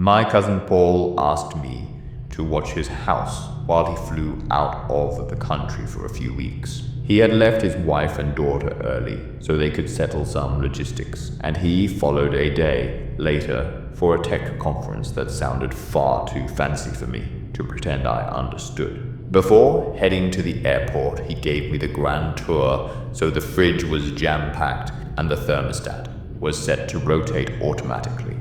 My cousin Paul asked me to watch his house while he flew out of the country for a few weeks. He had left his wife and daughter early so they could settle some logistics, and he followed a day later for a tech conference that sounded far too fancy for me to pretend I understood. Before heading to the airport, he gave me the grand tour so the fridge was jam-packed and the thermostat was set to rotate automatically,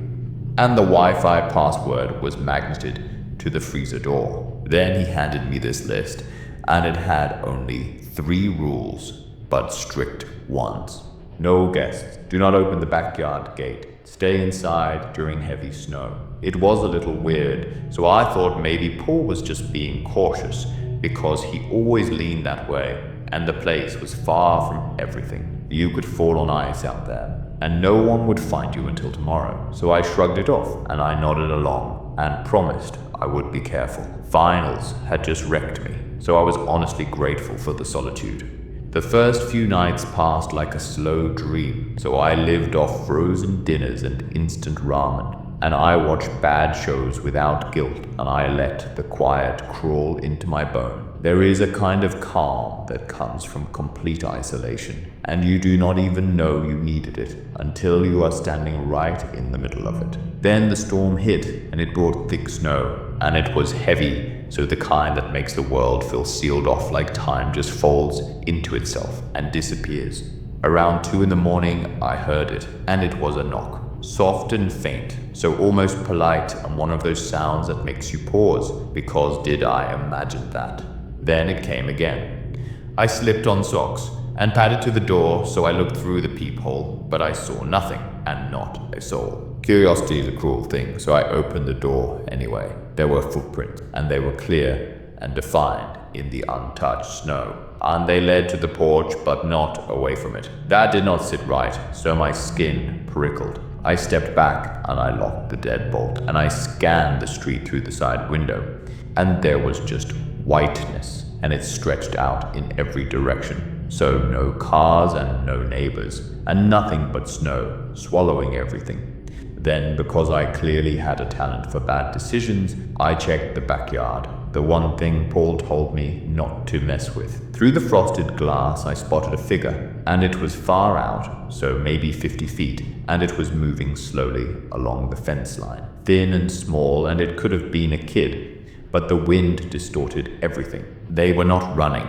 and the Wi-Fi password was magneted to the freezer door. Then he handed me this list, and it had only 3 rules, but strict ones. No guests. Do not open the backyard gate. Stay inside during heavy snow. It was a little weird, so I thought maybe Paul was just being cautious because he always leaned that way, and the place was far from everything. You could fall on ice out there, and no one would find you until tomorrow. So I shrugged it off, and I nodded along, and promised I would be careful. Finals had just wrecked me, so I was honestly grateful for the solitude. The first few nights passed like a slow dream, so I lived off frozen dinners and instant ramen, and I watched bad shows without guilt, and I let the quiet crawl into my bone. There is a kind of calm that comes from complete isolation, and you do not even know you needed it until you are standing right in the middle of it. Then the storm hit, and it brought thick snow, and it was heavy, so the kind that makes the world feel sealed off like time just folds into itself and disappears. Around 2 in the morning, I heard it, and it was a knock. Soft and faint, so almost polite, and one of those sounds that makes you pause, because did I imagine that? Then it came again. I slipped on socks and padded to the door, so I looked through the peephole, but I saw nothing, and not a soul. Curiosity is a cruel thing, so I opened the door anyway. There were footprints, and they were clear and defined in the untouched snow, and they led to the porch, but not away from it. That did not sit right, so my skin prickled. I stepped back, and I locked the deadbolt, and I scanned the street through the side window, and there was just whiteness, and it stretched out in every direction. So no cars and no neighbors, and nothing but snow, swallowing everything. Then, because I clearly had a talent for bad decisions, I checked the backyard, the one thing Paul told me not to mess with. Through the frosted glass, I spotted a figure, and it was far out, so maybe 50 feet, and it was moving slowly along the fence line. Thin and small, and it could have been a kid, but the wind distorted everything. They were not running,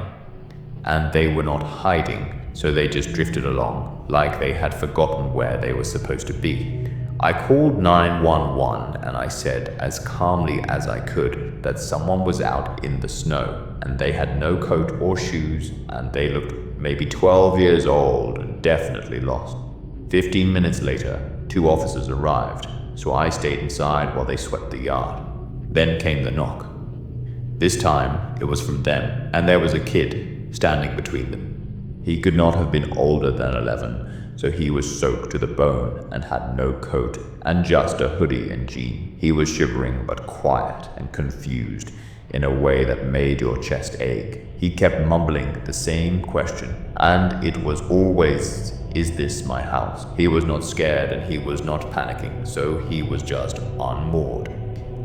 and they were not hiding, so they just drifted along, like they had forgotten where they were supposed to be. I called 911, and I said as calmly as I could that someone was out in the snow, and they had no coat or shoes, and they looked maybe 12 years old and definitely lost. 15 minutes later, 2 officers arrived, so I stayed inside while they swept the yard. Then came the knock. This time, it was from them, and there was a kid standing between them. He could not have been older than 11, so he was soaked to the bone and had no coat and just a hoodie and jean. He was shivering but quiet and confused in a way that made your chest ache. He kept mumbling the same question, and it was always, "Is this my house?" He was not scared and he was not panicking, so he was just unmoored.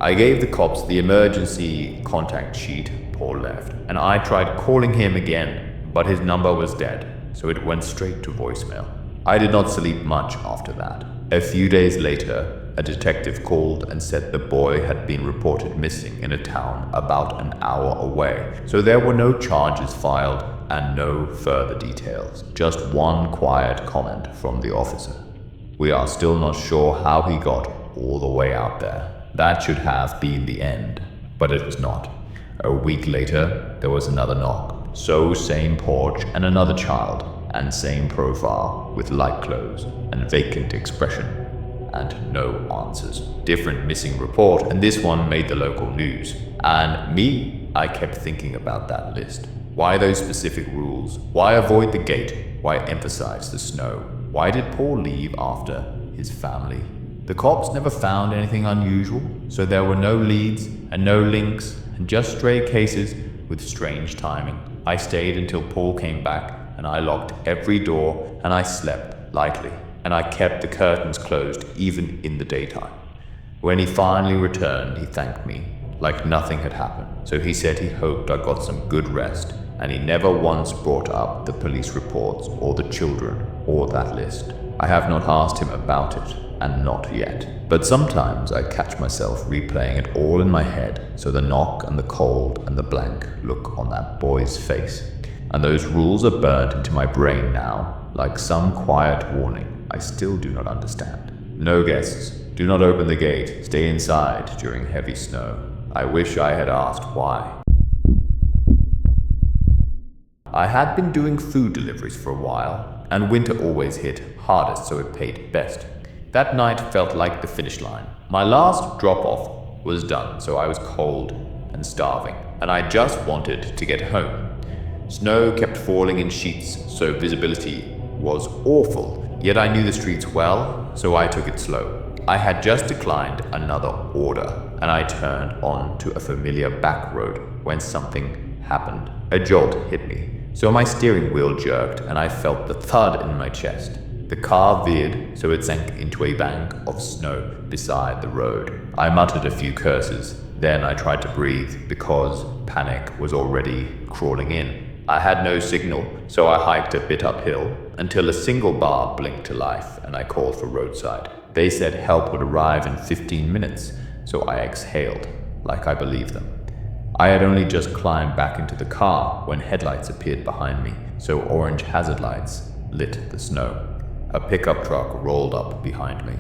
I gave the cops the emergency contact sheet Paul left, and I tried calling him again, but his number was dead, so it went straight to voicemail. I did not sleep much after that. A few days later, a detective called and said the boy had been reported missing in a town about an hour away, so there were no charges filed and no further details, just one quiet comment from the officer. We are still not sure how he got all the way out there. That should have been the end, but it was not. A week later, there was another knock. So same porch and another child, and same profile with light clothes and vacant expression, and no answers. Different missing report, and this one made the local news. And me, I kept thinking about that list. Why those specific rules? Why avoid the gate? Why emphasize the snow? Why did Paul leave after his family? The cops never found anything unusual, so there were no leads and no links, and just stray cases with strange timing. I stayed until Paul came back, and I locked every door, and I slept lightly, and I kept the curtains closed even in the daytime. When he finally returned, he thanked me, like nothing had happened. So he said he hoped I got some good rest, and he never once brought up the police reports or the children or that list. I have not asked him about it, and not yet. But sometimes I catch myself replaying it all in my head, so the knock and the cold and the blank look on that boy's face. And those rules are burnt into my brain now, like some quiet warning I still do not understand. No guests. Do not open the gate. Stay inside during heavy snow. I wish I had asked why. I had been doing food deliveries for a while, and winter always hit hardest, so it paid best. That night felt like the finish line. My last drop-off was done, so I was cold and starving, and I just wanted to get home. Snow kept falling in sheets, so visibility was awful, yet I knew the streets well, so I took it slow. I had just declined another order, and I turned onto a familiar back road when something happened. A jolt hit me, so my steering wheel jerked and I felt the thud in my chest. The car veered, so it sank into a bank of snow beside the road. I muttered a few curses, then I tried to breathe because panic was already crawling in. I had no signal, so I hiked a bit uphill until a single bar blinked to life and I called for roadside. They said help would arrive in 15 minutes, so I exhaled, like I believed them. I had only just climbed back into the car when headlights appeared behind me, so orange hazard lights lit the snow. A pickup truck rolled up behind me.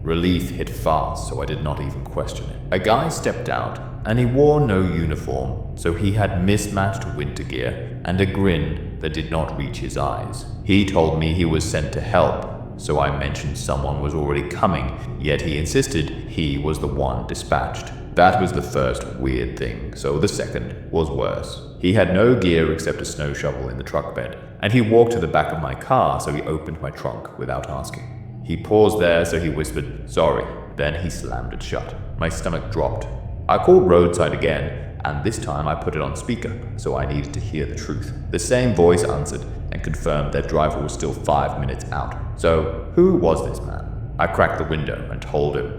Relief hit fast, so I did not even question it. A guy stepped out, and he wore no uniform, so he had mismatched winter gear and a grin that did not reach his eyes. He told me he was sent to help, so I mentioned someone was already coming, yet he insisted he was the one dispatched. That was the first weird thing, so the second was worse. He had no gear except a snow shovel in the truck bed, and he walked to the back of my car, so he opened my trunk without asking. He paused there, so he whispered, "Sorry." Then he slammed it shut. My stomach dropped. I called roadside again, and this time I put it on speaker, so I needed to hear the truth. The same voice answered and confirmed their driver was still 5 minutes out. So, who was this man? I cracked the window and told him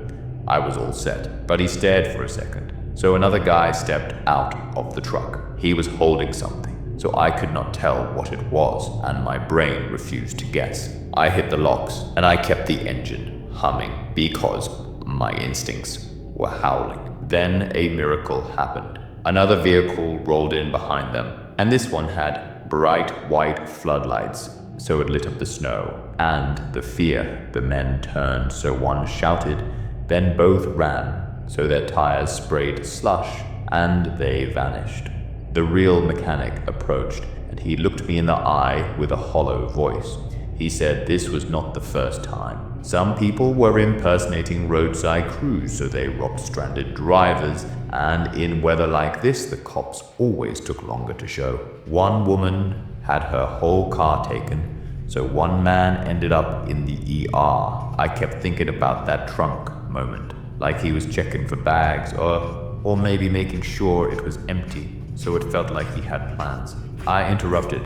I was all set, but he stared for a second. So another guy stepped out of the truck. He was holding something, so I could not tell what it was, and my brain refused to guess. I hit the locks, and I kept the engine humming because my instincts were howling. Then a miracle happened. Another vehicle rolled in behind them, and this one had bright white floodlights, so it lit up the snow and the fear. The men turned, so one shouted, then both ran, so their tires sprayed slush, and they vanished. The real mechanic approached, and he looked me in the eye with a hollow voice. He said this was not the first time. Some people were impersonating roadside crews, so they robbed stranded drivers, and in weather like this, the cops always took longer to show. One woman had her whole car taken, so one man ended up in the ER. I kept thinking about that trunk moment, like he was checking for bags, or maybe making sure it was empty, so it felt like he had plans. I interrupted.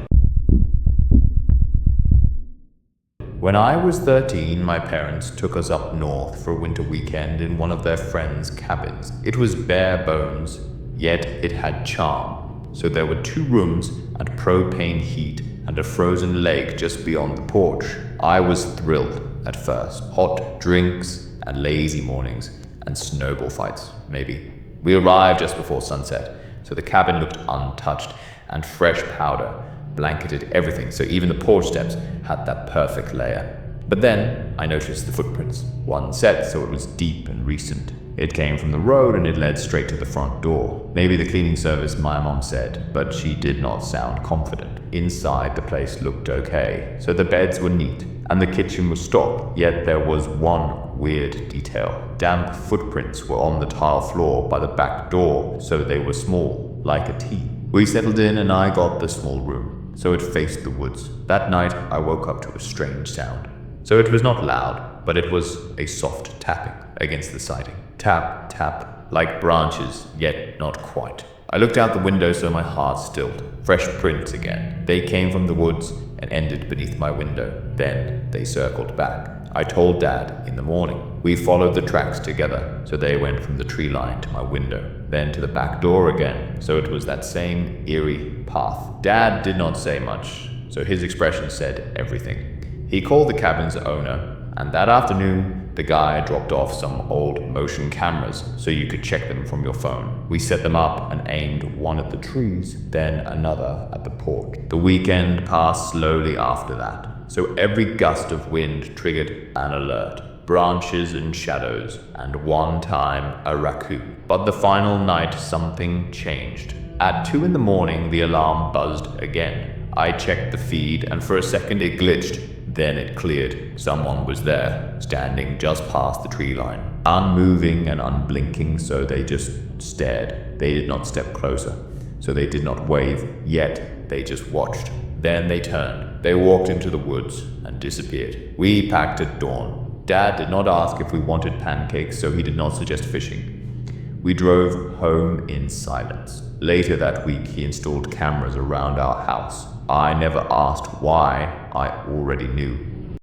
When I was 13, my parents took us up north for a winter weekend in one of their friends' cabins. It was bare bones, yet it had charm. So there were 2 rooms and propane heat and a frozen lake just beyond the porch. I was thrilled at first. Hot drinks and lazy mornings and snowball fights, maybe. We arrived just before sunset, so the cabin looked untouched, and fresh powder blanketed everything, so even the porch steps had that perfect layer. But then I noticed the footprints. One set, so it was deep and recent. It came from the road and it led straight to the front door. Maybe the cleaning service, my mom said, but she did not sound confident. Inside, the place looked okay, so the beds were neat and the kitchen was stocked, yet there was one weird detail. Damp footprints were on the tile floor by the back door, so they were small, like a T. We settled in and I got the small room, so it faced the woods. That night, I woke up to a strange sound. So it was not loud, but it was a soft tapping against the siding. Tap, tap, like branches, yet not quite. I looked out the window, so my heart stilled. Fresh prints again. They came from the woods and ended beneath my window. Then they circled back. I told Dad in the morning. We followed the tracks together, so they went from the tree line to my window, then to the back door again, so it was that same eerie path. Dad did not say much, so his expression said everything. He called the cabin's owner, and that afternoon, the guy dropped off some old motion cameras so you could check them from your phone. We set them up and aimed one at the trees, then another at the porch. The weekend passed slowly after that, so every gust of wind triggered an alert. Branches and shadows, and one time a raccoon. But the final night something changed. At 2 in the morning the alarm buzzed again. I checked the feed and for a second it glitched. Then it cleared. Someone was there, standing just past the tree line. Unmoving and unblinking, so they just stared. They did not step closer, so they did not wave, yet they just watched. Then they turned. They walked into the woods and disappeared. We packed at dawn. Dad did not ask if we wanted pancakes, so he did not suggest fishing. We drove home in silence. Later that week, he installed cameras around our house. I never asked why. I already knew.